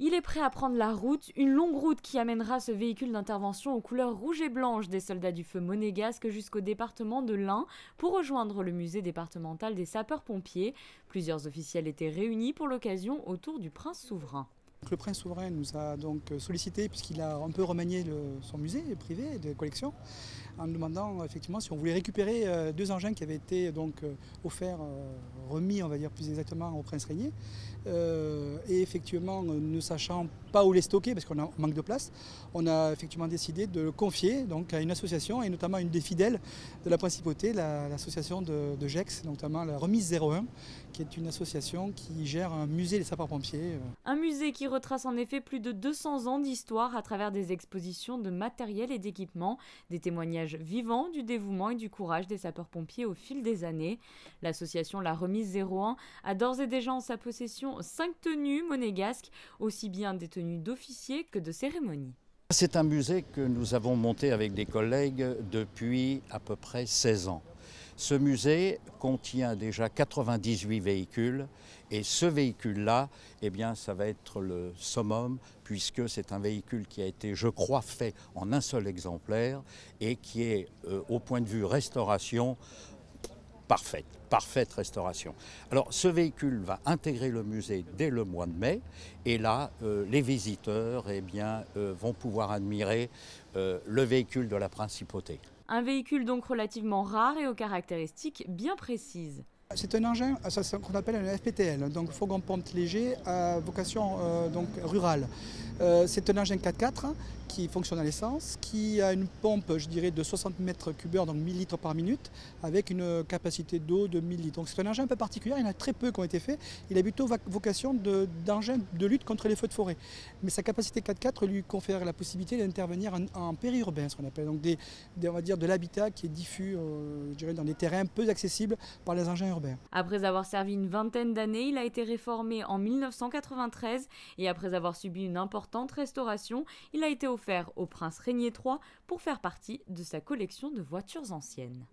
Il est prêt à prendre la route, une longue route qui amènera ce véhicule d'intervention aux couleurs rouge et blanche des soldats du feu monégasque jusqu'au département de l'Ain pour rejoindre le musée départemental des sapeurs-pompiers. Plusieurs officiels étaient réunis pour l'occasion autour du prince souverain. Le prince souverain nous a donc sollicité puisqu'il a un peu remanié son musée privé de collection en nous demandant effectivement si on voulait récupérer deux engins qui avaient été donc offerts, remis on va dire plus exactement au prince régnier. Et effectivement ne sachant pas où les stocker parce qu'on manque de place, on a effectivement décidé de le confier donc à une association et notamment une des fidèles de la principauté, l'association de Gex, notamment la Remise 01, qui est une association qui gère un musée des sapeurs-pompiers. Un musée qui retrace en effet plus de 200 ans d'histoire à travers des expositions de matériel et d'équipements, des témoignages vivants du dévouement et du courage des sapeurs-pompiers au fil des années. L'association La Remise 01 a d'ores et déjà en sa possession 5 tenues monégasques, aussi bien des tenues d'officiers que de cérémonies. C'est un musée que nous avons monté avec des collègues depuis à peu près 16 ans. Ce musée contient déjà 98 véhicules et ce véhicule-là, eh bien, ça va être le summum puisque c'est un véhicule qui a été, je crois, fait en un seul exemplaire et qui est, au point de vue restauration, parfaite restauration. Alors ce véhicule va intégrer le musée dès le mois de mai et là les visiteurs eh bien, vont pouvoir admirer le véhicule de la principauté. Un véhicule donc relativement rare et aux caractéristiques bien précises. C'est un engin qu'on appelle un FPTL, donc fourgon-pompe léger à vocation donc rurale. C'est un engin 4x4 qui fonctionne à l'essence, qui a une pompe, je dirais, de 60 mètres cubeurs, donc 1000 litres par minute, avec une capacité d'eau de 1000 litres. Donc c'est un engin un peu particulier, il y en a très peu qui ont été faits. Il a plutôt vocation d'engin de lutte contre les feux de forêt. Mais sa capacité 4x4 lui confère la possibilité d'intervenir en périurbain, ce qu'on appelle, donc on va dire de l'habitat qui est diffus, je dirais, dans des terrains peu accessibles par les engins urbains. Après avoir servi une vingtaine d'années, il a été réformé en 1993 et après avoir subi une importante restauration, il a été offert au prince Régnier III pour faire partie de sa collection de voitures anciennes.